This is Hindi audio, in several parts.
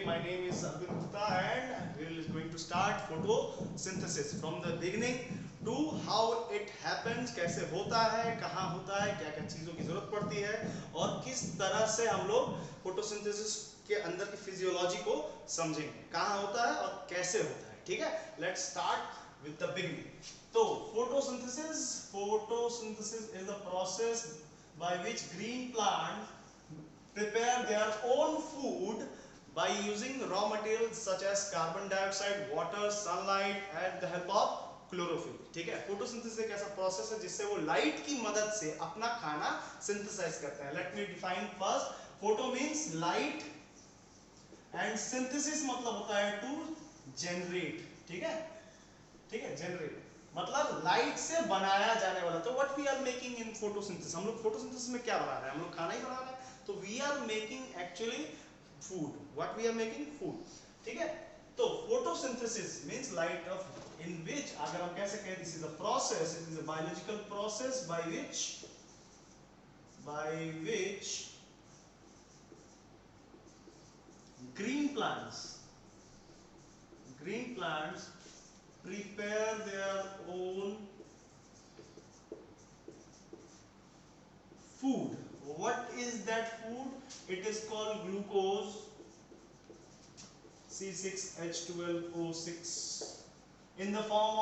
my name is Arvind Gupta and we are going to start photosynthesis from the beginning to how it happens, कैसे होता है, कहाँ होता है, क्या क्या चीज़ों की ज़रूरत पड़ती है और किस तरह से हम लोग फोटोसिंथेसिस के अंदर की फिजियोलॉजी को समझेंगे, कहाँ होता है और कैसे होता है। ठीक है, let's start with the beginning. तो photosynthesis is the process by which green plants prepare their own food by using raw materials such as carbon dioxide, water, sunlight and the help of chlorophyll. ठीक है, फोटोसिंथेसिस एक ऐसा प्रोसेस है जिससे वो लाइट की मदद से अपना खाना सिंथेसाइज करते हैं। Let me define first. Photo means light and synthesis मतलब होता है टू जनरेट। ठीक है, ठीक है, जनरेट मतलब लाइट से बनाया जाने वाला। तो what we are making in photosynthesis, हम लोग फोटोसिंथेसिस में क्या बना रहे हैं? हम लोग खाना ही बना रहे हैं। तो we are making actually food. What we are making? Food. ठीक है, तो photosynthesis means light of in which, अगर हम कैसे कहें, this is a process, it is a biological process by which green plants prepare their own food. What is that food? It is called glucose, C6H12O6, in the form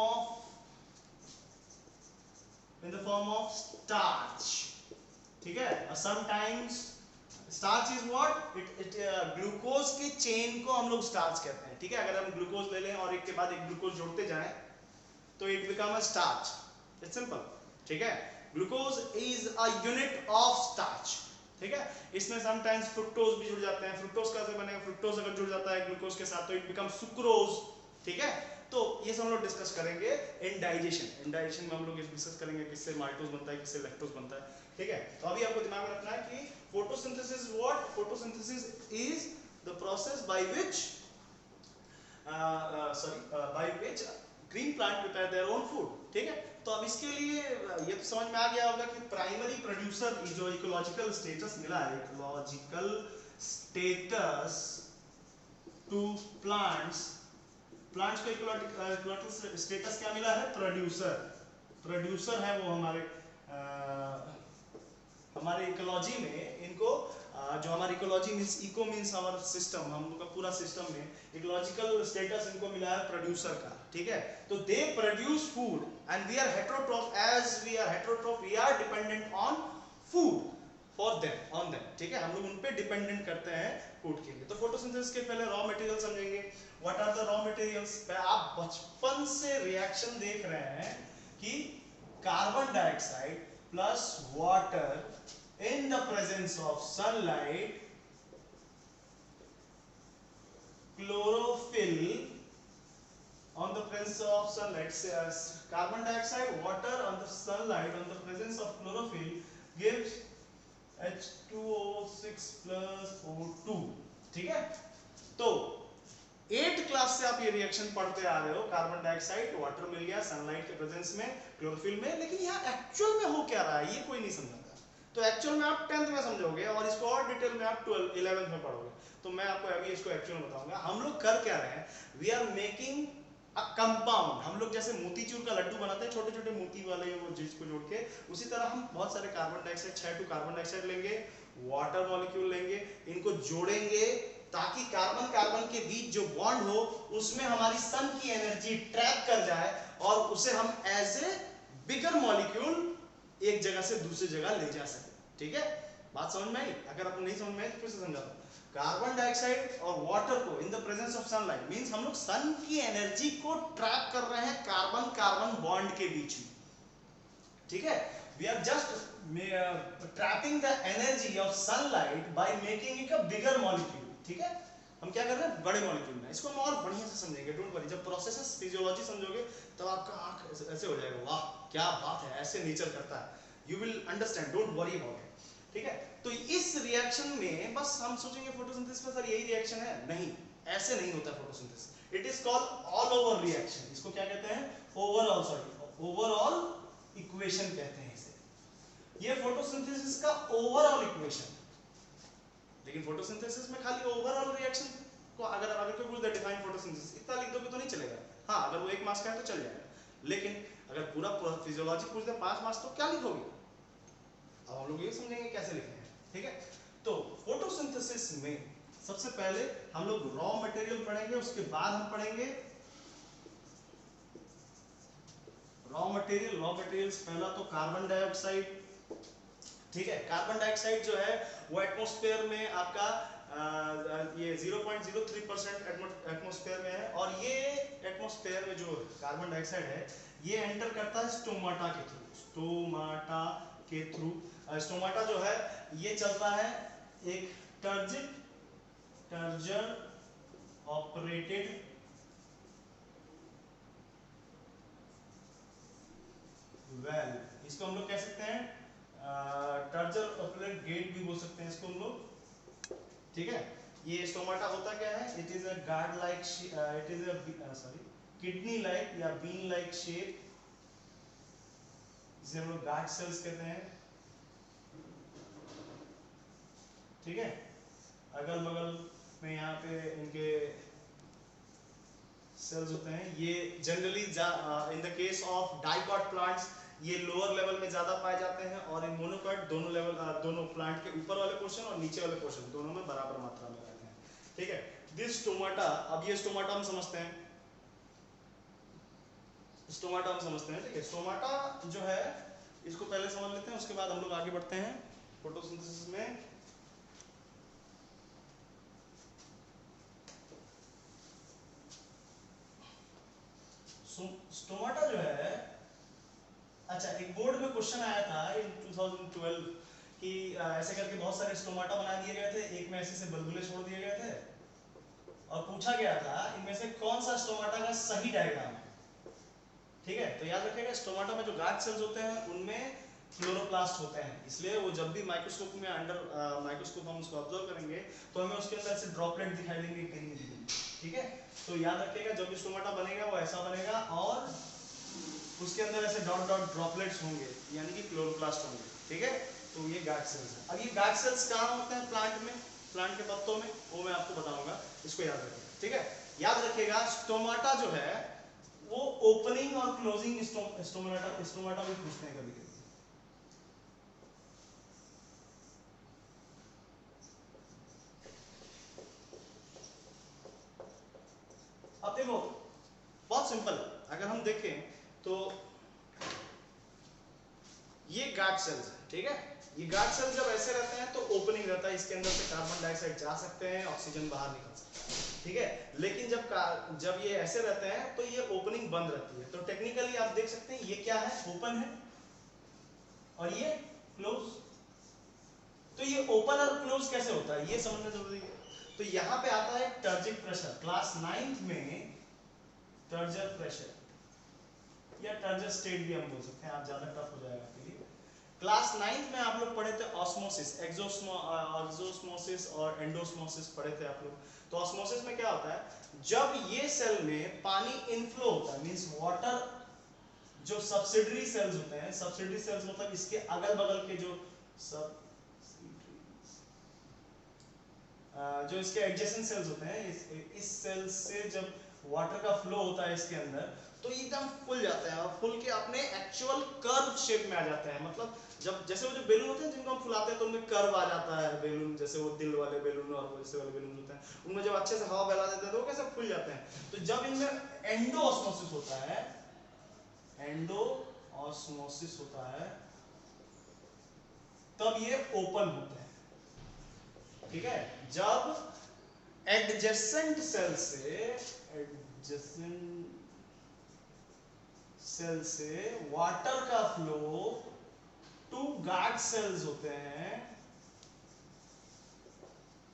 of starch. ठीक है, sometimes starch is what it glucose के चेन को हम लोग स्टार्च कहते हैं। ठीक है, अगर हम ग्लूकोज ले लें और एक के बाद एक ग्लूकोज जोड़ते जाएं तो it become a starch. It's simple. ठीक है, glucose is a unit of starch. ठीक है, इसमें समटाइम्स फ्रुक्टोज भी जुड़ जाते हैं। फ्रुक्टोज कैसे बनेगा? फ्रुक्टोज अगर जुड़ जाता है ग्लूकोज के साथ तो इट बिकम सुक्रोज। ठीक है, तो ये सब हम लोग डिस्कस करेंगे इन डाइजेशन। इन डाइजेशन में हम लोग डिस्कस करेंगे किससे माल्टोज बनता है, किससे लैक्टोज बनता है। ठीक है, तो अभी आपको दिमाग में रखना है कि photosynthesis what? Photosynthesis is the process by which by which green plant prepare their own food। ठीक है, तो अब इसके लिए ये तो समझ में आ गया होगा कि प्राइमरी प्रोड्यूसर जो इकोलॉजिकल स्टेटस मिला है, इकोलॉजिकल स्टेटस टू प्लांट्स को इकोलॉजिकल स्टेटस क्या मिला है? प्रोड्यूसर है वो हमारे इकोलॉजी में। इनको जो हमारी इकोलॉजी मींस इको मींस हमारा सिस्टम, हम लोग का पूरा सिस्टम में इकोलॉजिकल स्टेटस इनको मिला है प्रोड्यूसर का। ठीक है, तो they produce food and we are heterotroph. As we are heterotroph we are dependent on food for them, on them. ठीक है, हम लोग उन पे डिपेंडेंट करते हैं फूड के लिए। तो फोटोसिंथेसिस के पहले रॉ मटेरियल समझेंगे। What are the raw materials? आप बचपन से रिएक्शन देख रहे हैं कि carbon dioxide plus water in the presence of sunlight, chlorophyll on the presence of sunlight, carbon dioxide, water on the sunlight on the presence of chlorophyll gives H2O6 plus O2। ठीक है, तो 8th क्लास से आप ये रिएक्शन पढ़ते आ रहे हो। कार्बन डाइऑक्साइड, वाटर मिल गया सनलाइट के प्रेजेंस में, क्लोरोफिल में, लेकिन यहाँ एक्चुअल में हो क्या रहा है ये कोई नहीं समझा। तो एक्चुअल में आप 10th में समझोगे और इसको और डिटेल में आप 11th में पढ़ोगे। तो मैं आपको अभी इसको एक्चुअल में बताऊंगा। हम लोग कर क्या रहे हैं? We are making a compound. हम लोग जैसे मोतीचूर का लड्डू बनाते हैं छोटे छोटे मोती वाले वो जिसको जोड़ के, उसी तरह हम बहुत सारे कार्बन डाइऑक्साइड, 6 कार्बन डाइऑक्साइड लेंगे, वाटर मॉलिक्यूल लेंगे, इनको जोड़ेंगे ताकि कार्बन कार्बन के बीच जो बॉन्ड हो उसमें हमारी सन की एनर्जी ट्रैप कर जाए और उसे हम एज ए बिगर मॉलिक्यूल एक जगह से दूसरी जगह ले जा सके। ठीक है, बात समझ में आई? अगर आपको नहीं समझ में आई तो फिर से समझा दूं। कार्बन डाइऑक्साइड और वाटर को in the presence of sunlight means हम लोग सन की एनर्जी को ट्रैप कर रहे हैं कार्बन कार्बन बॉन्ड के बीच में। ठीक है, we are just trapping the energy of sunlight by making it a bigger molecule. ठीक है, हम क्या कर रहे हैं? बड़े मॉलिक्यूल में। इसको हम और बढ़िया से समझेंगे, डोंट वरी। जब प्रोसेसेस फिजियोलॉजी समझोगे तब आपका आंख ऐसे हो जाएगा, वाह क्या बात है, ऐसे नेचर करता है। You will understand, don't worry about it. ठीक है, तो इस रिएक्शन में बस हम सोचेंगे फोटोसिंथेसिस में सर यही रिएक्शन है, नहीं, ऐसे नहीं होता photosynthesis. It is called all over reaction. इसको क्या कहते हैं? ओवरऑल, सॉरी, ओवरऑल इक्वेशन कहते हैं इसे। ये फोटोसिंथेसिस का ओवरऑल इक्वेशन। लेकिन फोटोसिंथेसिस में खाली ओवरऑल रिएक्शन को डिफाइन फोटोसिंथेसिस, इतना लिख दोगे तो नहीं चलेगा। हाँ अगर वो 1 मार्क्स का है तो चल जाएगा, लेकिन अगर पूरा फिजियोलॉजी पूछ दे 5 मार्क्स तो क्या लिखोगे। अब हम लोग ये समझेंगे कैसे लिखेंगे, ठीक है। तो फोटोसिंथेसिस में सबसे पहले हम लोग रॉ मटेरियल पढ़ेंगे, उसके बाद हम पढ़ेंगे रॉ मटेरियल्स। पहला तो कार्बन डाइऑक्साइड, ठीक है। कार्बन डाइऑक्साइड जो है वो एटमॉस्फेयर में आपका ये 0.03% एटमॉस्फेयर में है, और ये एटमॉस्फेयर में जो कार्बन डाइऑक्साइड है ये एंटर करता है स्टोमाटा के थ्रू। स्टोमाटा जो है ये चलता है एक टर्जर ऑपरेटेड वेल, इसको हम लोग कह सकते हैं टर्जर ऑपरेटेड गेट भी बोल सकते हैं इसको हम लोग, ठीक है। ये स्टोमाटा होता क्या है, it is a guard like, it is a sorry kidney like या बीन लाइक शेप, जिसे हम लोग गार्ड सेल्स कहते हैं, ठीक है। अगल बगल में यहाँ पे इनके सेल्स होते हैं। ये generally in the case of dicot plants ये लोअर लेवल में ज्यादा पाए जाते हैं, और इन मोनोकॉट दोनों लेवल दोनों प्लांट के ऊपर वाले पोर्शन और नीचे वाले पोर्शन दोनों में बराबर मात्रा में रहते हैं, ठीक है। दिस स्टोमाटा, अब ये स्टोमाटा हम समझते हैं, ठीक है। स्टोमाटा जो है इसको पहले समझ लेते हैं, उसके बाद हम लोग आगे बढ़ते हैं फोटोसिंथेसिस में। स्टोमाटा जो है, अच्छा एक बोर्ड में क्वेश्चन आया था इन 2012 कि ऐसे करके बहुत सारे स्टोमाटा बना दिए गए थे, एक में ऐसे से बुलबुले छोड़ दिए गए थे, और पूछा गया था इनमें से कौन सा स्टोमाटा का सही डायग्राम है, ठीक है। तो याद रखिएगा स्टोमाटा में जो गार्ड सेल्स होते हैं उनमें क्लोरोप्लास्ट होते हैं, इसलिए वो जब भी माइक्रोस्कोप में अंडर माइक्रोस्कोप हम उसको ऑब्जर्व करेंगे तो हमें उसके अंदर ऐसे ड्रॉपलेट दिखाई देंगे ग्रीन, ठीक है। तो याद रखिएगा जब भी स्टोमाटा बनेगा वो ऐसा बनेगा, और उसके अंदर ऐसे डॉट डॉट ड्रॉपलेट्स होंगे यानी कि क्लोरोप्लास्ट होंगे, ठीक है। तो ये गार्ड सेल्स है। अब ये गार्ड सेल्स कहाँ होते हैं प्लांट में, प्लांट के पत्तों में, वो मैं आपको बताऊंगा, इसको याद रखिएगा, ठीक है। याद रखिएगा स्टोमाटा जो है वो ओपनिंग और क्लोजिंग स्टोमाटा भी पूछते हैं कभी कभी। अब देखो बहुत सिंपल, अगर हम देखें तो ये गार्ड सेल्स है, ठीक है। ये गार्ड सेल्स जब ऐसे रहते हैं तो ओपनिंग रहता है, इसके अंदर से कार्बन डाइऑक्साइड जा सकते हैं, ऑक्सीजन बाहर निकल सकता है, ठीक है। लेकिन जब ये ऐसे रहते हैं तो ये ओपनिंग बंद रहती है। तो टेक्निकली आप देख सकते हैं ये क्या है, ओपन है, और ये क्लोज। तो ये ओपन और क्लोज कैसे होता है ये समझना जरूरी है। तो यहाँ पे आता है टर्जिक प्रेशर, क्लास 9th में टर्जर प्रेशर या टर्जर स्टेट भी हम बोल सकते हैं, आप ज्यादा टफ हो जाएगा आपके लिए। क्लास 9th में आप लोग पढ़े थे ऑस्मोसिस, एक्सोस्मोसिस और एंडोस्मोसिस पढ़े थे आप लोग। तो ऑस्मोसिस में क्या होता है, जब ये सेल में पानी इनफ्लो होता है, मींस वाटर जो सब्सिडरी सेल्स होते हैं, सब्सिडरी सेल्स मतलब इसके अगल बगल के जो सब जो इसके एडजेसेंट सेल्स होते हैं, इस सेल से जब वाटर का फ्लो होता है इसके अंदर तो एकदम फुल जाते हैं, और फुल के अपने एक्चुअल कर्व शेप में आ जाते हैं। मतलब जब जैसे वो जो बेलून होते हैं जिनको हम फुलाते हैं तो उनमें कर्व आ जाता है बेलून, जैसे वो दिल वाले बेलून और वैसे वाले बेलून होते हैं, उनमें जब अच्छे से हवा फैला देते हैं तो वो कैसे फुल जाते हैं। तो जब इनमें एंडोऑस्मोसिस होता है, एंडोऑस्मोसिस होता है तब ये ओपन होते हैं, ठीक है। जब एडजेसेंट सेल से वाटर का फ्लो टू गार्ड सेल्स होते हैं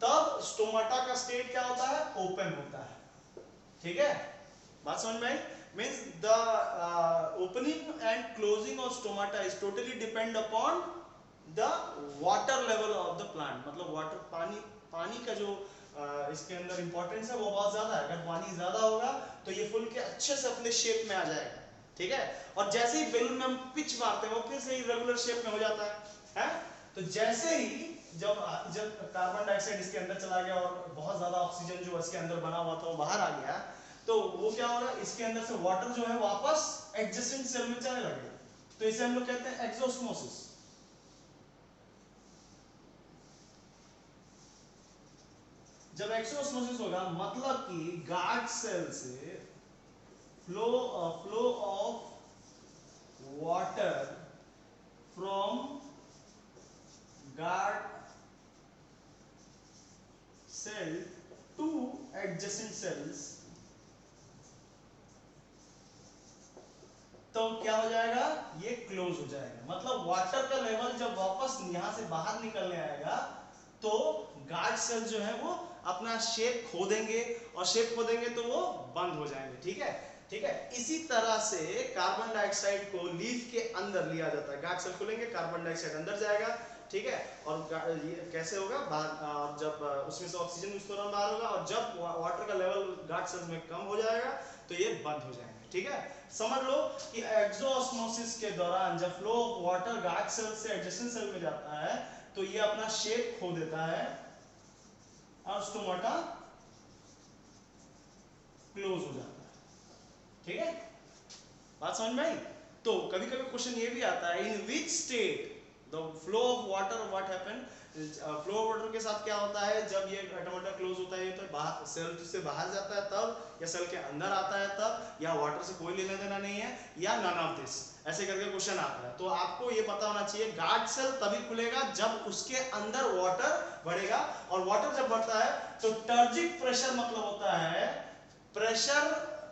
तब स्टोमाटा का स्टेट क्या होता है, ओपन होता है, ठीक है। बात समझ में आई। Means the opening and closing of stomata is totally depend upon the water level of the plant. मतलब वाटर पानी का जो इसके अंदर इंपॉर्टेंस है वो बहुत ज्यादा है। अगर पानी ज्यादा होगा तो ये फुल के अच्छे से अपने शेप में आ जाएगा, ठीक है। और जैसे ही बेलून में हम पिच मारते हैं वो फिर से रेगुलर शेप में हो जाता है। तो जैसे ही जब जब कार्बन डाइऑक्साइड इसके अंदर चला गया और बहुत ज्यादा ऑक्सीजन जो इसके अंदर बना हुआ था वो बाहर आ गया, तो वो क्या होगा, इसके अंदर से वाटर जो है वापस एडजेसेंट सेल में चलने लगेगा, तो इसे हम लोग कहते हैं एक्सोस्मोसिस। जब एक्सोस्मोसिस होगा मतलब कि गार्ड सेल से flow of water from guard cell to adjacent cells, तो क्या हो जाएगा, ये क्लोज हो जाएगा। मतलब वाटर का लेवल जब वापस यहां से बाहर निकलने आएगा तो गार्ड सेल जो है वो अपना शेप खो देंगे, और शेप खो देंगे तो वो बंद हो जाएंगे। ठीक है, ठीक है। इसी तरह से कार्बन डाइऑक्साइड को लीफ के अंदर लिया जाता है, गार्ड सेल खुलेंगे, कार्बन डाइऑक्साइड अंदर जाएगा, ठीक है, और ये कैसे होगा, बाहर जब उसमें से ऑक्सीजन उस दौरान बाहर होगा, और जब वाटर का लेवल गार्ड सेल में कम हो जाएगा तो ये बंद हो जाएंगे। ठीक है, समझ लो कि एक्सोस्मोसिस के दौरान जब flow of water guard cell से एडजेसेंट सेल में जाता है तो ये अपना शेप खो देता है और स्टोमाटा क्लोज हो जाता है। ठीक है, बात समझ में आई। तो कभी कभी क्वेश्चन ये भी आता है, in which state the flow of water, what happen, flow of water के साथ क्या होता है जब ये टमाटर क्लोज होता है तो बाहर सेल से बाहर जाता है तब, या सेल के अंदर आता है तब, या वाटर से कोई लेना देना नहीं है, या नन ऑफ दिस, ऐसे करके क्वेश्चन आता है। तो आपको ये पता होना चाहिए गार्ड सेल तभी खुलेगा जब उसके अंदर वाटर बढ़ेगा, और वाटर जब बढ़ता है तो टर्जिक प्रेशर मतलब होता है प्रेशर,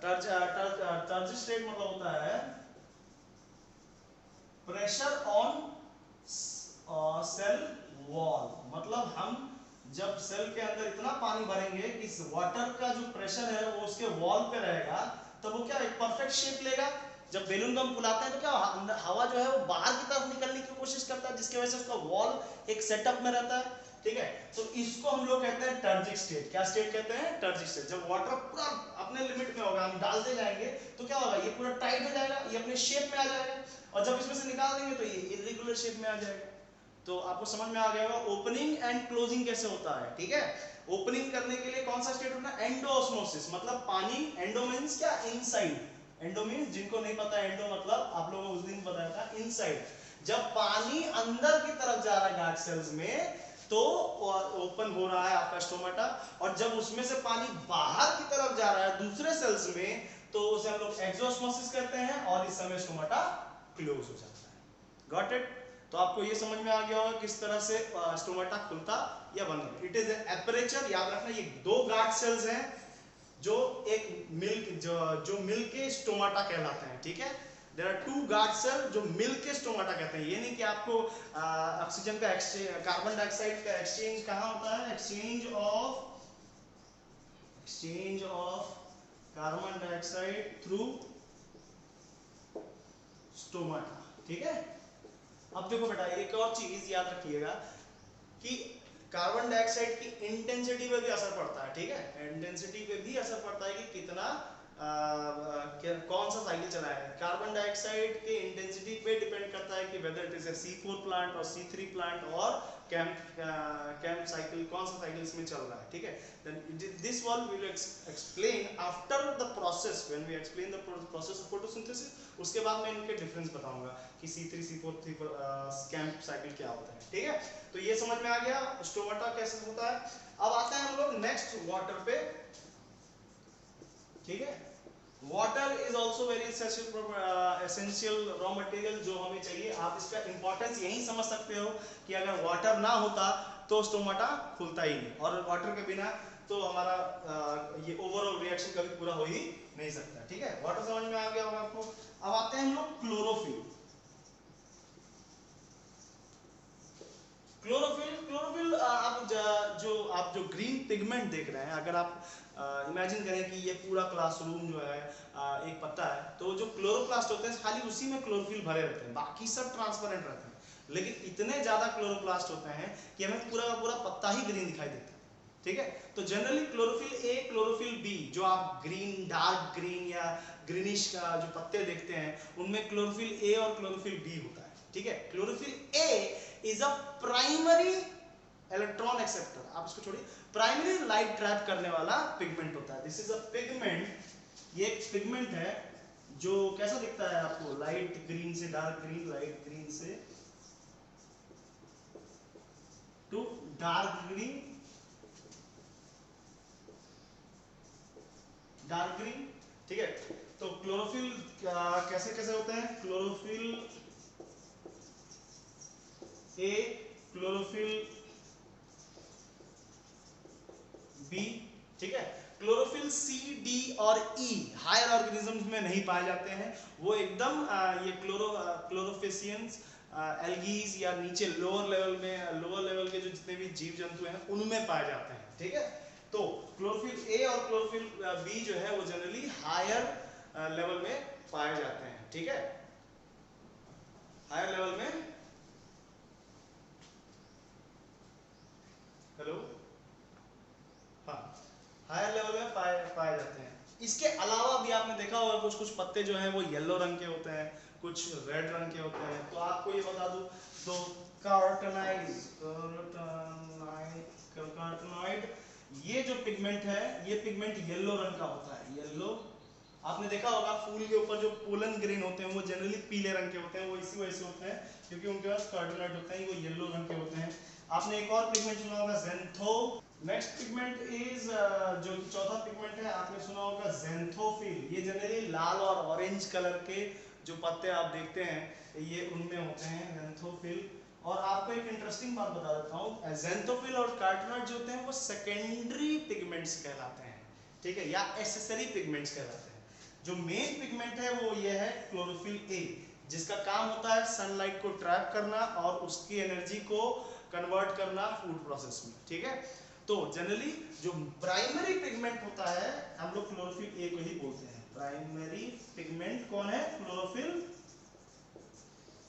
टर्जिक स्टेट मतलब होता है प्रेशर ऑन सेल वॉल। मतलब हम जब सेल के अंदर इतना पानी भरेंगे कि वाटर का जो प्रेशर है वो उसके वॉल पे रहेगा, तब वो क्या एक परफेक्ट शेप लेगा। जब बेलून को हम फुलाते हैं तो क्या अंदर हवा जो है वो बाहर की तरफ निकलने की कोशिश करता है, जिसकी वजह से उसका वॉल एक सेटअप में रहता है। ठीक है, तो इसको हम लोग कहते हैं टर्जिक स्टेट। क्या स्टेट कहते हैं, टर्जिक स्टेट। जब वाटर पूरा अपने लिमिट में होगा, हम डालते जाएंगे तो क्या होगा, ये पूरा टाइट हो जाएगा, ये अपने शेप में आ जाएगा, और जब इसमें से निकाल देंगे तो ये इरेगुलर शेप में आ जाएगा। तो आपको समझ में आ गया होगा ओपनिंग एंड क्लोजिंग कैसे होता है। ठीक है, ओपनिंग करने के लिए कौन सा स्टेट होता है, एंडोऑस्मोसिस। मतलब पानी, एंडो मींस क्या, इनसाइड, एंडो मींस जिनको नहीं पता एंडो मतलब आप लोगों को उस दिन बताया था इनसाइड। जब पानी अंदर की तरफ जा रहा है गार्ड सेल्स में तो ओपन हो रहा है आपका स्टोमाटा, और जब उसमें से पानी बाहर की तरफ जा रहा है दूसरे सेल्स में तो उसे हम लोग एक्सोस्मोसिस कहते हैं, और इस समय स्टोमाटा क्लोज हो जाता है। Got it. तो आपको ये समझ में आ गया होगा किस तरह से स्टोमाटा खुलता या बंद होता। इट इज एपरेचर, याद रखना ये दो गार्ड सेल्स हैं जो एक मिल्क जो मिल के स्टोमाटा कहलाते हैं। ठीक है, there are two guard cell जो मिल के स्टोमाटा कहते हैं। ये नहीं कि आपको ऑक्सीजन का एक्सचेंज, कार्बन डाइऑक्साइड का एक्सचेंज कहाँ होता है, exchange of carbon dioxide through stomata. ठीक है, अब देखो बेटा एक और चीज याद रखिएगा कि कार्बन डाइऑक्साइड की इंटेंसिटी पे भी असर पड़ता है। ठीक है, इंटेंसिटी पे भी असर पड़ता है कि कितना कौन सा साइकिल चला है। कार्बन डाइऑक्साइड के इंटेंसिटी पे डिपेंड करता है कि whether it is a C4 plant और C3 प्लांट और कैंप साइकिल, कौन सा साइकिल इसमें चल रहा है। ठीक है, then this all we will explain after the process, when we explain the process of photosynthesis। उसके बाद मैं इनके डिफरेंस बताऊंगा कि C3 C4 कैंप साइकिल क्या होता है। ठीक है, तो ये समझ में आ गया स्टोमाटा कैसे होता है। अब आते हैं हम लोग नेक्स्ट वाटर पे। ठीक है, water is also very essential raw material जो हमें चाहिए। आप इसका इंपॉर्टेंस यही समझ सकते हो कि अगर वाटर ना होता तो स्टोमाटा खुलता ही नहीं, और वाटर के बिना तो हमारा ये ओवरऑल रिएक्शन कभी पूरा हो ही नहीं सकता। ठीक है, वाटर समझ में आ गया होगा आपको। अब आते हैं हम लोग क्लोरोफिल। क्लोरोफिल आप जो ग्रीन पिगमेंट देख रहे हैं, अगर आप इमेजिन करें कि ये पूरा क्लासरूम जो है एक पत्ता है, तो जो क्लोरोप्लास्ट होते हैं खाली उसी में क्लोरोफिल भरे रहते हैं, बाकी सब ट्रांसपेरेंट रहते हैं। लेकिन इतने ज्यादा क्लोरोप्लास्ट होते हैं कि हमें पूरा का पूरा पत्ता ही ग्रीन दिखाई देता है। ठीक है, तो generally chlorophyll A chlorophyll B, जो आप ग्रीन, डार्क ग्रीन या ग्रीनिश का जो पत्ते देखते हैं उनमें क्लोरोफिल ए और क्लोरोफिल बी होता है। ठीक है, chlorophyll A is a primary electron acceptor, आप इसको छोड़िए, प्राइमरी लाइट ट्रैप करने वाला पिगमेंट होता है। दिस इज अ पिगमेंट, ये एक पिगमेंट है जो कैसा दिखता है आपको, लाइट ग्रीन से डार्क ग्रीन, लाइट ग्रीन से to dark green, dark green, ठीक है। तो क्लोरोफिल कैसे कैसे होते हैं, क्लोरोफिल ए, क्लोरोफिल बी, ठीक है। क्लोरोफिल सी, डी और ई हायर ऑर्गेनिजम्स में नहीं पाए जाते हैं, वो एकदम ये क्लोरोफिशियंस एल्गीज या नीचे लोअर लेवल में, लोअर लेवल के जो जितने भी जीव जंतु हैं उनमें पाए जाते हैं, ठीक है। तो क्लोरोफिल ए और क्लोरोफिल बी जो है वो जनरली हायर लेवल में पाए जाते हैं, ठीक है, हायर लेवल में। हेलो, हाँ, हायर लेवल में पाए जाते हैं। इसके अलावा भी आपने देखा होगा कुछ कुछ पत्ते जो हैं वो येलो रंग के होते हैं, कुछ रेड रंग के होते हैं। तो आपको ये बता दूं, तो कार्टनाइड ये जो पिगमेंट है, ये पिगमेंट येलो रंग का होता है, येलो। आपने देखा होगा फूल के ऊपर जो पोलन ग्रेन होते हैं वो जनरली पीले रंग के होते हैं, वो इसी वजह से होते हैं क्योंकि उनके पास कार्टनाइड होते हैं, वो येलो रंग के होते हैं। आपने एक और पिगमेंट सुना होगा, ज़ेंथो। नेक्स्ट पिगमेंट इज जो चौथा पिगमेंट है आपने सुना होगा ज़ेंथोफिल। ये जनरली लाल और ऑरेंज कलर के जो पत्ते आप देखते हैं ये उनमें होते हैं, ज़ेंथोफिल। और आपको एक इंटरेस्टिंग बात बता देता हूँ, ज़ेंथोफिल और कार्टनाइड जो होते हैं वो सेकेंडरी पिगमेंट्स कहलाते हैं, ठीक है, या एक्सेसरी पिगमेंट्स कहलाते हैं। जो मेन पिगमेंट है वो ये है क्लोरोफिल ए, जिसका काम होता है सनलाइट को ट्रैप करना और उसकी एनर्जी को कन्वर्ट करना फूड प्रोसेस में, ठीक है। तो जनरली जो प्राइमरी पिगमेंट होता है हम लोग क्लोरोफिल ए को ही बोलते हैं। प्राइमरी पिगमेंट कौन है, क्लोरोफिल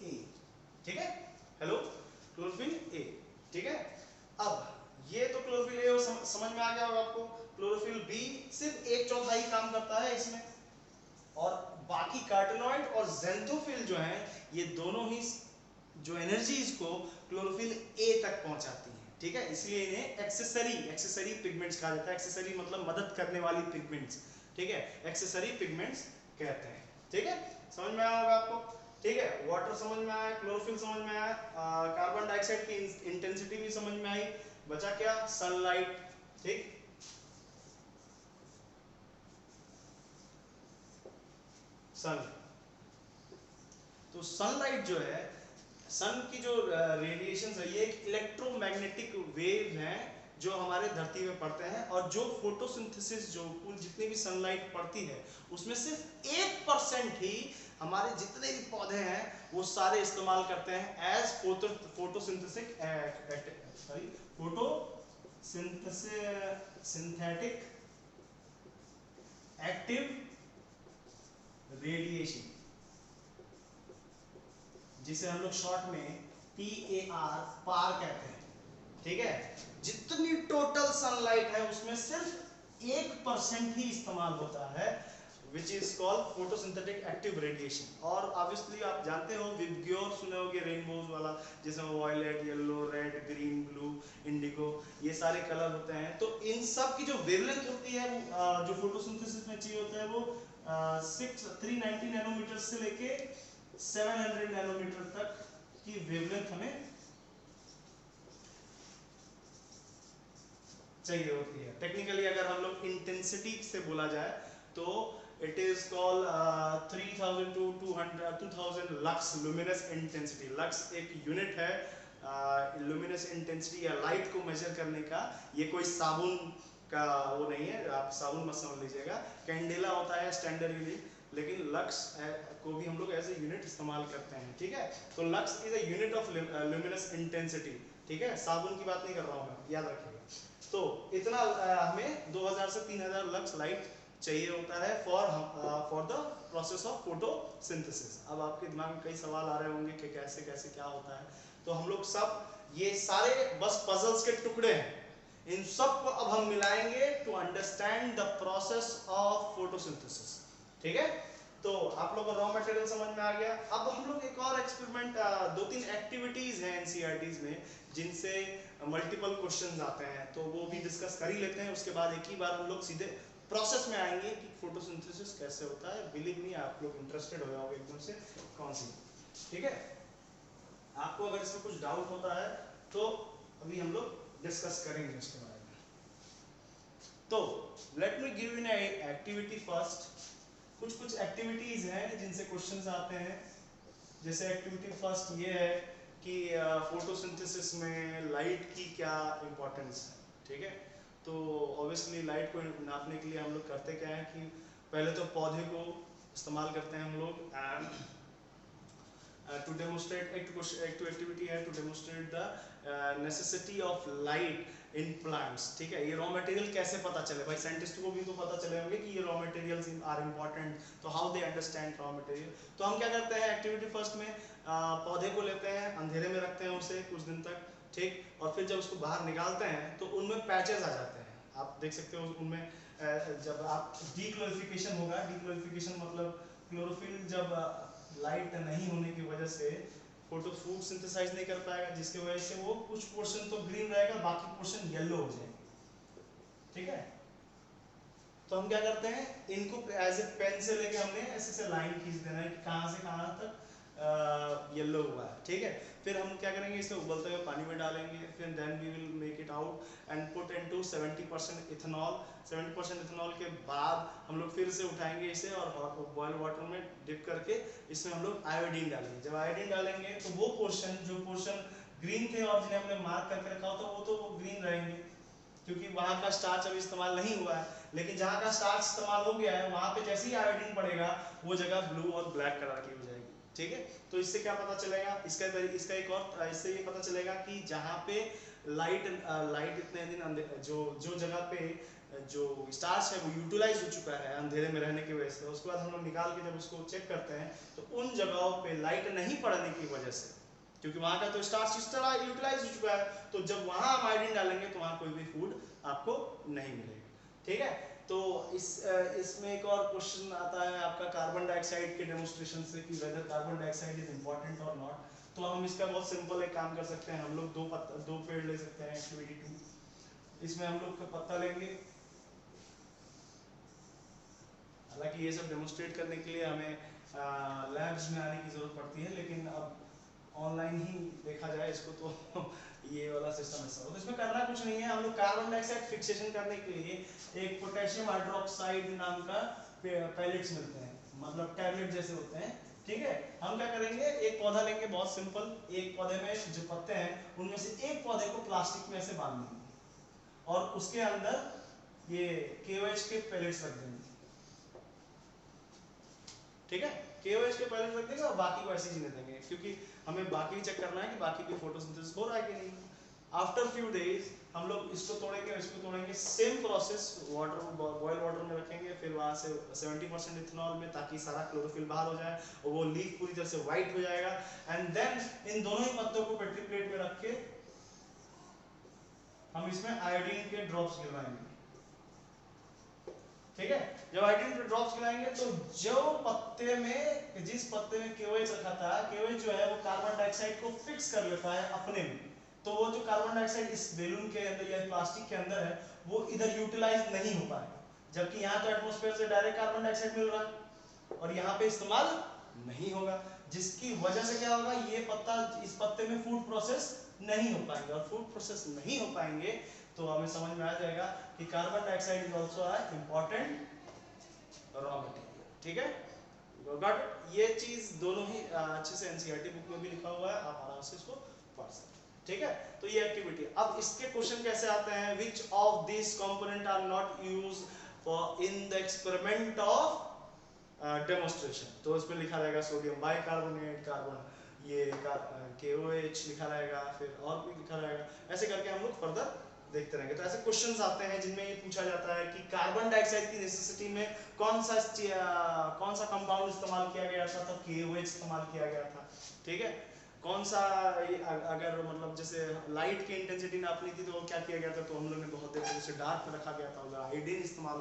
ए, ठीक है। हेलो, क्लोरोफिल ए, ठीक है। अब ये तो क्लोरोफिल ए समझ में आ गया होगा आपको। क्लोरोफिल बी सिर्फ एक चौथाई काम करता है इसमें, और बाकी कार्टिनॉइड और ज़ेंथोफिल जो हैं ये दोनों ही जो एनर्जीज को क्लोरोफिल ए तक पहुंचाती हैं, ठीक है। इसलिए इन्हें एक्सेसरी पिगमेंट्स कहा जाता है। एक्सेसरी मतलब मदद करने वाली पिगमेंट्स, ठीक है, एक्सेसरी पिगमेंट्स कहते हैं, ठीक है। समझ में आया होगा आपको, ठीक है। वाटर समझ में आया, क्लोरोफिल समझ में आया, कार्बन डाइऑक्साइड की इंटेंसिटी भी समझ में आई, बचा क्या, सनलाइट, ठीक। सन, तो सनलाइट जो है, सन की जो रेडिएशन है ये एक इलेक्ट्रोमैग्नेटिक वेव हैं जो हमारे धरती में पड़ते हैं, और जो फोटोसिंथेसिस जो कुल जितनी भी सनलाइट पड़ती है उसमें सिर्फ 1% ही हमारे जितने भी पौधे हैं वो सारे इस्तेमाल करते हैं as photosynthetic synthetic active radiation, जिसे हम लोग शॉर्ट में PAR पार कहते हैं, ठीक है। जितनी टोटल सनलाइट है उसमें सिर्फ 1% ही इस्तेमाल होता है, which is called photosynthetic active radiation. और ऑब्वियसली आप जानते हो विबग्योर सुने होंगे, रेनबोज वाला, जिसमें violet, yellow, red, green, blue, indigo, ये सारे कलर होते हैं। तो इन सब की जो वेवलेंथ होती है जो फोटोसिंथेसिस में चाहिए होता है वो 390 नैनोमीटर से लेके 700 नैनोमीटर तक की वेवलेंथ हमें चाहिए होती है। टेक्निकली अगर हम लोग इंटेंसिटी से बोला जाए तो it is called 3000 to 2000 lux luminous intensity. Lux एक यूनिट है लुमिनस इंटेंसिटी या लाइट को मेजर करने का। ये कोई साबुन का वो नहीं है, आप साबुन मत समझ लीजिएगा। कैंडेला होता है स्टैंडर्ड यूनिट, लेकिन लक्स को भी हम लोग एज ए यूनिट इस्तेमाल करते हैं, ठीक है। तो lux is a unit of luminous intensity, ठीक है। साबुन की बात नहीं कर रहा हूँ मैं, याद रखिएगा। तो इतना हमें 2000 से 3000 लक्स लाइट चाहिए होता है for the process of photosynthesis. अब आपके दिमाग में कई सवाल आ रहे होंगे कि कैसे कैसे क्या होता है। तो हम लोग सब ये सारे बस पजल्स के टुकड़े हैं, इन सब को अब हम मिलाएंगे to understand the process of photosynthesis, ठीक है। तो आप लोगों को रॉ मटेरियल समझ में आ गया। अब हम लोग एक और एक्सपेरिमेंट, 2-3 एक्टिविटीज हैं एनसीईआरटीज में जिनसे मल्टीपल क्वेश्चंस आते हैं, तो वो भी डिस्कस कर ही लेते हैं। उसके बाद एक ही बार हम लोग सीधे प्रोसेस में आएंगे कि फोटोसिंथेसिस कैसे होता है। बिलीव मी, आप लोग इंटरेस्टेड हो जाओगे एकदम से कौन सी। ठीक है, आपको अगर इसमें कुछ डाउट होता है तो अभी हम लोग डिस्कस करेंगे उसके बारे में। तो let me give you an activity first. कुछ एक्टिविटीज हैं जिनसे क्वेश्चंस आते हैं। जैसे एक्टिविटी फर्स्ट ये है कि फोटोसिंथेसिस में लाइट की क्या इंपॉर्टेंस है। ठीक है, तो ऑब्वियसली लाइट को नापने के लिए हम लोग करते क्या है कि पहले तो पौधे को इस्तेमाल करते हैं हम लोग, एंड टू डेमोस्ट्रेट एक एक्टिविटी है to demonstrate the necessity of light in plants. ठीक है, ये रॉ मटेरियल कैसे पता चले, भाई साइंटिस्ट को भी तो पता चले होंगे कि ये रॉ मटेरियल्स आर इम्पोर्टेंट, तो how they understand raw material. तो हम क्या करते हैं एक्टिविटी फर्स्ट में, पौधे को लेते हैं, अंधेरे में रखते हैं उसे कुछ दिन तक, ठीक, और फिर जब उसको बाहर निकालते हैं तो उनमें पैचेस आ जाते हैं, आप देख सकते हो उनमें। जब आप डीक्लोरिफिकेशन होगा, डीक्लोरिफिकेशन मतलब क्लोरोफिल जब लाइट नहीं होने की वजह से फोटो सिंथेसाइज नहीं कर पाएगा, जिसकी वजह से वो कुछ पोर्शन तो ग्रीन रहेगा, बाकी पोर्शन येलो हो जाएंगे। ठीक है, तो हम क्या करते हैं, इनको एज ए पेन से लेके हमने ऐसे से लाइन खींच देना है कि कहाँ से कहाँ तक येलो हुआ है। ठीक है, फिर हम क्या करेंगे, इसे उबलते हुए पानी में डालेंगे, फिर then we will make it out and put into 70% ethanol. 70% ethanol के बाद हम लोग फिर से उठाएंगे इसे और बॉयल वाटर में डिप करके इसमें हम लोग आयोडीन डालेंगे। जब आयोडीन डालेंगे तो वो पोर्शन ग्रीन थे और जिन्हें हमने मार्क करके रखा होता वो तो वो ग्रीन रहेंगे, क्योंकि वहाँ का स्टार्च अभी इस्तेमाल नहीं हुआ है। लेकिन जहाँ का स्टार्च इस्तेमाल हो गया है वहाँ पे जैसे ही आयोडीन पड़ेगा वो जगह ब्लू और ब्लैक कलर की हो जाएगी। ठीक है, तो इससे क्या पता चलेगा, इसका एक और इससे ये पता चलेगा कि जहाँ पे लाइट इतने दिन जो जगह पे जो स्टार्च है वो यूटिलाइज हो चुका है अंधेरे में रहने की वजह से, उसके बाद हम लोग निकाल के जब उसको चेक करते हैं तो उन जगहों पे लाइट नहीं पड़ने की वजह से, क्योंकि वहाँ का तो स्टार्च इस तरह यूटिलाइज हो चुका है, तो जब वहाँ हम आयोडीन डालेंगे तो वहाँ कोई भी फूड आपको नहीं मिलेगा। ठीक है, तो इसमें एक और क्वेश्चन आता है आपका कार्बन डाइऑक्साइड के डेमोन्स्ट्रेशन से कि whether carbon dioxide is important और नॉट। तो हम इसका बहुत सिंपल एक काम कर सकते हैं, हम लोग दो पेड़ ले सकते हैं एक्टिविटी 2। इसमें हम लोग का पत्ता लेंगे, हालांकि ये सब डेमोन्स्ट्रेट करने के लिए हमें लैब्स में आने की जरूरत पड़ती है, लेकिन अब ऑनलाइन ही देखा जाए इसको तो ये वाला सिस्टम ऐसा हो। तो इसमें करना कुछ नहीं है, हम लोग कार्बन डाइऑक्साइड फिक्सेशन करने के लिए एक पोटेशियम हाइड्रोक्साइड नाम का पैलेट्स मिलते हैं, मतलब टैबलेट जैसे होते हैं। ठीक है, हम क्या करेंगे, एक पौधा लेंगे, बहुत सिंपल, एक पौधे में जो पत्ते हैं उनमें से एक पौधे को प्लास्टिक में ऐसे बांध देंगे और उसके अंदर ये KOH के पैलेट्स रख देंगे। ठीक है, KOH के पैलेट रख देंगे और बाकी को ऐसे जीने देंगे, क्योंकि हमें बाकी भी चेक करना है कि बाकी की फोटोसिंथेसिस हो रहा है कि नहीं। आफ्टर फ्यू डेज हम लोग इसको तोड़ेंगे, same process, water boil water में रखेंगे, फिर वहां से 70% इथेनॉल में, ताकि सारा क्लोरोफिल बाहर हो जाए और वो लीफ पूरी तरह से व्हाइट हो जाएगा। एंड देन इन दोनों ही पत्तों को पेट्री प्लेट में रख के हम इसमें आयोडीन के ड्रॉप्स गिरवाएंगे। ठीक है, जब आयोडीन के ड्रॉप्स गिराएंगे तो जिस पत्ते में KOH रखा था, KOH जो है वो कार्बन डाइऑक्साइड को फिक्स कर लेता है अपने में, तो वो जो कार्बन डाइऑक्साइड इस बैलून के अंदर या प्लास्टिक के अंदर है वो इधर यूटिलाइज नहीं हो पाएगा, जबकि यहाँ तो एटमॉस्फेयर से डायरेक्ट कार्बन डाइऑक्साइड मिल रहा है और यहाँ पे इस्तेमाल नहीं होगा, जिसकी वजह से क्या होगा, ये पत्ता इस पत्ते में फूड प्रोसेस नहीं हो पाएंगे, और फूड प्रोसेस नहीं हो पाएंगे तो हमें समझ में आ जाएगा कि carbon dioxide is also a important raw material. ठीक है, गॉट, ये चीज दोनों ही अच्छे से NCERT बुक में भी लिखा हुआ है, आप आराम से इसको पढ़ सकते हैं। ठीक है, तो ये एक्टिविटी। अब इसके क्वेश्चन कैसे आते हैं, which of this component are not used for in the experiment of demonstration. तो इसमें लिखा रहेगा सोडियम बाइकार्बोनेट, कार्बन ये KOH लिखा रहेगा, फिर और भी लिखा रहेगा, ऐसे करके हम लोग फर्दर देखते रहेंगे। तो ऐसे क्वेश्चंस आते हैं जिनमें ये पूछा जाता है कि कार्बन डाइऑक्साइड की नेसेसिटी में कौन सा कंपाउंड इस्तेमाल किया गया था, तो KOH इस्तेमाल किया गया था। ठीक है, कौन सा अगर मतलब जैसे लाइट की इंटेंसिटी नापनी थी तो क्या किया गया था, तो हम लोग ने बहुत देर तक उसे डार्क में रखा गया था, उधर आयोडीन इस्तेमाल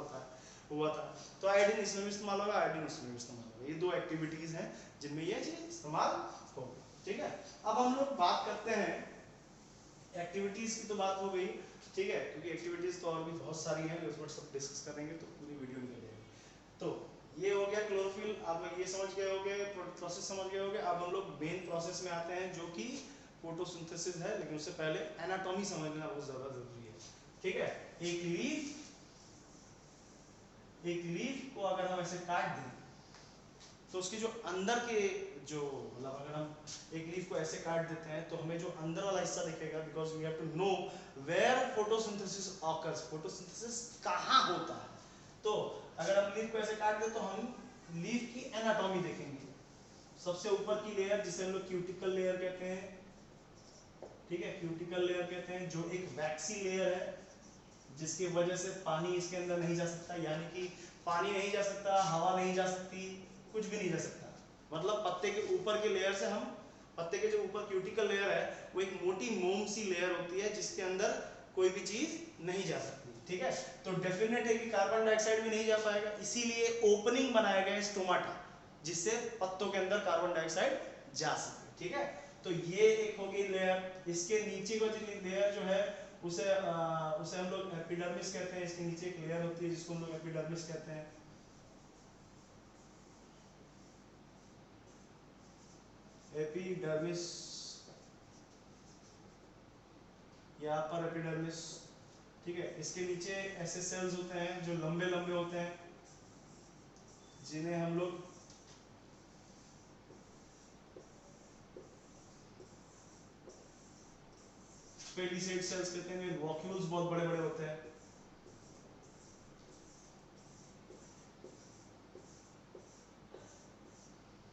हुआ था, तो आयोडीन इसमें भी इस्तेमाल होगा, आयोडीन इसमें भी इस्तेमाल होगा। ये दो एक्टिविटीज हैं जिनमें ये चीज इस्तेमाल होगी। ठीक है, अब हम लोग बात करते हैं एक्टिविटीज की तो बात हो गई, ठीक है, क्योंकि एक्टिविटीज तो और भी बहुत सारी हैं, उसमें सब डिस्कस करेंगे तो पूरी वीडियो निकल जाएगी। तो ये हो गया क्लोरोफिल, आप ये समझ गए होंगे, प्रोसेस समझ गए होंगे। अब हम लोग मेन प्रोसेस में आते हैं जो कि फोटोसिंथेसिस है, लेकिन उससे पहले एनाटॉमी समझना बहुत ज्यादा जरूरी है, ठीक है। एक लीफ को अगर हम ऐसे काट दें तो उसके जो अंदर के जो मतलब अगर हम एक लीफ को ऐसे काट देते हैं तो हमें जो अंदर वाला हिस्सा दिखेगा, because we have to know where photosynthesis occurs, photosynthesis कहाँ होता है। तो अगर हम लीफ को ऐसे काट दें तो हम लीफ की एनाटॉमी देखेंगे। सबसे ऊपर की लेयर जिसे हम लोग क्यूटिकल लेयर कहते हैं, ठीक है, क्यूटिकल लेयर कहते हैं, जो एक वैक्सी लेयर है जिसकी वजह से पानी इसके अंदर नहीं जा सकता, यानी कि पानी नहीं जा सकता, हवा नहीं जा सकती, कुछ भी नहीं जा सकता। मतलब पत्ते के ऊपर के लेयर से हम, पत्ते के जो ऊपर क्यूटिकल लेयर है वो एक मोटी मोम सी लेयर होती है जिसके अंदर कोई भी चीज नहीं जा सकती, ठीक है। तो डेफिनेट है कि कार्बन डाइऑक्साइड भी नहीं जा पाएगा, इसीलिए ओपनिंग बनाया गया है स्टोमाटा, जिससे पत्तों के अंदर कार्बन डाइऑक्साइड जा सके, ठीक है। तो ये एक होगी लेयर। इसके नीचे का लेयर जो है उसे हम लोग एपिडर्मिस कहते हैं। इसके नीचे एक लेयर होती है जिसको हम लोग एपिडर्मिस कहते हैं। एपिडर्मिस, यहाँ पर एपिडर्मिस, ठीक है। इसके नीचे ऐसे सेल्स होते हैं जो लंबे लंबे होते हैं, जिन्हें हम लोग पेडिसेड सेल्स कहते हैं। वॉक्यूल्स बहुत बड़े बड़े होते हैं।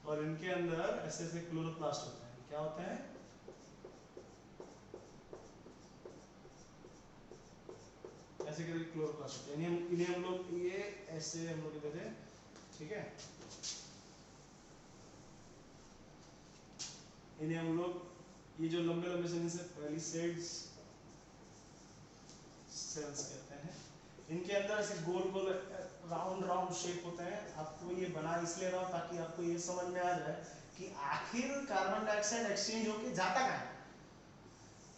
और इनके अंदर ऐसे ऐसे क्लोरोप्लास्ट होते हैं। क्या होते हैं? ऐसे करके क्लोरोप्लास्ट होते हैं। इन्हें हम लोग ये ऐसे हम लोग कहते हैं, ठीक है। इन्हें हम लोग ये जो लंबे लंबे सेल से पेडिसेड सेल्स कहते हैं। इनके अंदर ऐसे गोल गोल राउंड राउंड शेप होते हैं। आपको ये बना इसलिए रहा हूं ताकि आपको ये समझ में आ जाए कि आखिर कार्बन डाइऑक्साइड एक्सचेंज होकर जाता कहां है,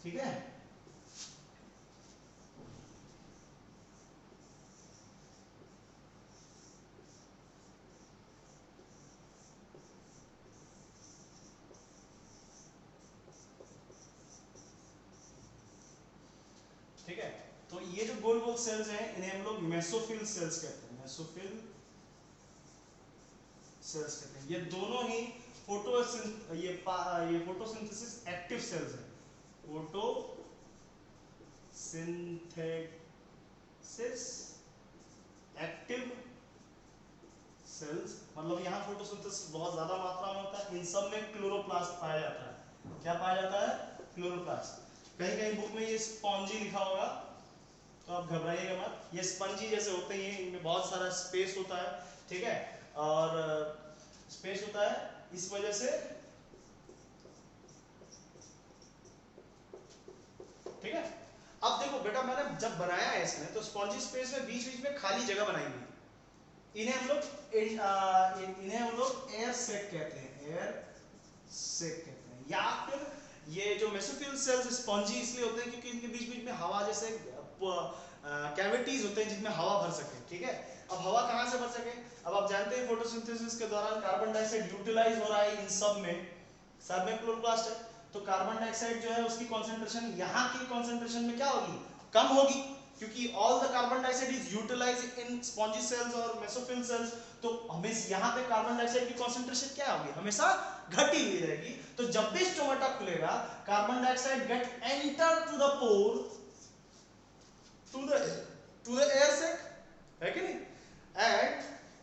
ठीक है। ठीक है, तो ये जो गोल गोल सेल्स हैं इन्हें हम लोग मेसोफिल सेल्स कहते हैं। मेसोफिल सेल्स कहते हैं। ये दोनों ही ये फोटोसिंथेसिस एक्टिव सेल्स हैं। फोटोसिंथेसिस एक्टिव सेल्स, मतलब यहाँ फोटोसिंथेसिस बहुत ज्यादा मात्रा में होता है। इन सब में क्लोरोप्लास्ट पाया जाता है। क्या पाया जाता है? क्लोरोप्लास्ट। कहीं कहीं बुक में ये स्पॉन्जी लिखा होगा तो आप घबराइएगा मत। ये स्पंजी जैसे होते हैं, इनमें बहुत सारा स्पेस होता है, ठीक है। और स्पेस होता है इस वजह से, ठीक है। अब देखो बेटा, मैंने जब बनाया है इसमें तो स्पॉन्जी स्पेस में बीच बीच में खाली जगह बनाई हुई। इन्हें हम लोग एयर सेक कहते हैं। एयर सेक कहते हैं। या फिर ये जो मेसोफिल सेल्स स्पॉन्जी इसलिए होते हैं क्योंकि इनके बीच बीच में हवा जैसे कैविटीज होते हैं जिसमें हवा भर सके, ठीक है। अब हवा कहां से भर सके? अब आप जानते हैं फोटोसिंथेसिस के दौरान कार्बन डाइऑक्साइड यूटिलाइज हो रहा है। इन सब में क्लोरोप्लास्ट है, तो कार्बन डाइऑक्साइड जो है उसकी कंसंट्रेशन यहाँ की कंसंट्रेशन में क्या होगी? कम होगी, क्योंकि all the carbon dioxide is utilised in spongy cells और मेसोफिल सेल्स। तो हमेशा यहाँ पे कार्बन डाइऑक्साइड की कंसंट्रेशन क्या होगी? हमेशा घटी हुई रहेगी। तो जब भी स्टोमाटा खुलेगा, carbon dioxide get enter to the pore, to the air sac, है कि नहीं। एंड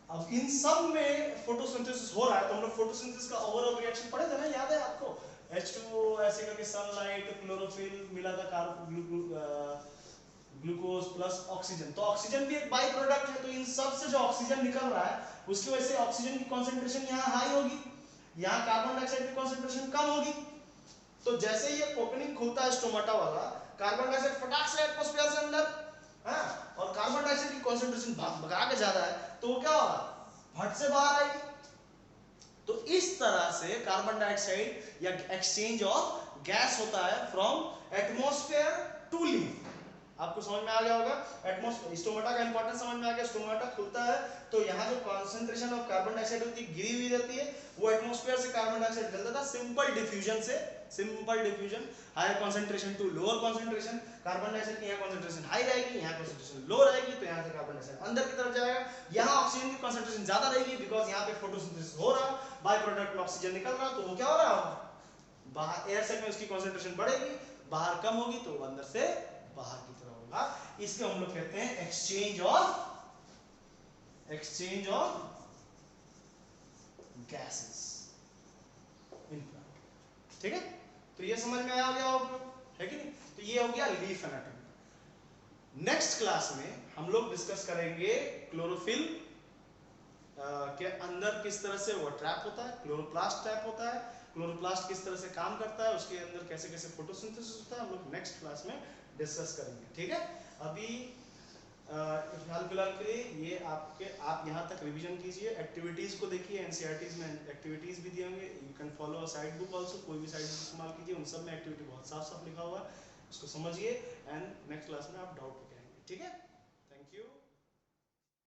अब इन सब में फोटोसिंथेसिस हो रहा है। तो हम लोग फोटोसिंथेसिस का ओवरऑल रिएक्शन पढ़े थे ना, याद है आपको? H2O ऐसे करके सनलाइट, क्लोरोफिल मिला था, ग्लूकोज प्लस ऑक्सीजन। तो ऑक्सीजन भी एक बाई प्रोडक्ट है। तो इन सब से जो ऑक्सीजन निकल रहा है उसकी वजह से ऑक्सीजन की कंसंट्रेशन यहाँ हाई होगी, यहाँ कार्बन डाइऑक्साइड की कंसंट्रेशन कम होगी। तो जैसे ही ये ओपनिंग खुलता है स्टोमाटा वाला, कार्बन डाइऑक्साइड फटाक से एटमॉस्फेयर से अंदर, हाँ, और कार्बन डाइऑक्साइड की कंसंट्रेशन भगा के ज्यादा है तो वो क्या होगा? फट से बाहर आएगी। तो इस तरह से कार्बन डाइऑक्साइड या एक्सचेंज ऑफ गैस होता है फ्रॉम एटमॉस्फेयर टू लीव। आपको समझ में आ गया होगा, एटमॉस्फेयर स्टोमाटा का इंपॉर्टेंस समझ में आ गया। स्टोमाटा खुलता है तो यहाँ जो कॉन्सेंट्रेशन ऑफ कार्बन डाइऑक्साइड होती है गिरी हुई रहती है, वो एटमॉस्फेयर से कार्बन डाइऑक्साइड निकलता था सिंपल डिफ्यूजन से, simple diffusion, higher concentration to lower concentration. Carbon dioxide की यहाँ कॉन्सेंट्रेशन हाई रहेगी, यहाँ कॉन्सेंट्रेशन लो रहेगी, तो यहाँ से कार्बन डाइऑक्साइड अंदर की तरफ जाएगा। यहाँ ऑक्सीजन की कॉन्सेंट्रेशन ज्यादा रहेगी बिकॉज यहाँ पे फोटोसिंथेसिस हो रहा, बाय प्रोडक्ट में ऑक्सीजन निकल रहा, तो वो क्या हो रहा होगा, बाहर एयर सेक में उसकी कॉन्सेंट्रेशन बढ़ेगी, बाहर कम होगी तो अंदर से बाहर की तरफ होगा। इसको हम लोग कहते हैं exchange of gases in plant. ठीक है, तो ये समझ में आ गया होगा, है कि नहीं? तो ये हो गया लीफ एनाटॉमी। नेक्स्ट क्लास में हम लोग डिस्कस करेंगे क्लोरोफिल के अंदर किस तरह से वो ट्रैप होता है, क्लोरोप्लास्ट ट्रैप होता है, क्लोरोप्लास्ट किस तरह से काम करता है, उसके अंदर कैसे कैसे फोटोसिंथेसिस होता है, हम लोग नेक्स्ट क्लास में डिस्कस करेंगे। ठीक है, अभी फिलहाल के लिए ये आप यहाँ तक रिवीजन कीजिए, एक्टिविटीज को देखिए, एनसीईआरटीज में एक्टिविटीज भी दिए होंगे, you can follow a side book also, कोई भी साइड बुक इस्तेमाल कीजिए, उन सब में एक्टिविटी बहुत साफ साफ लिखा हुआ है, उसको समझिए एंड नेक्स्ट क्लास में आप डाउट लेके आएंगे। ठीक है, थैंक यू।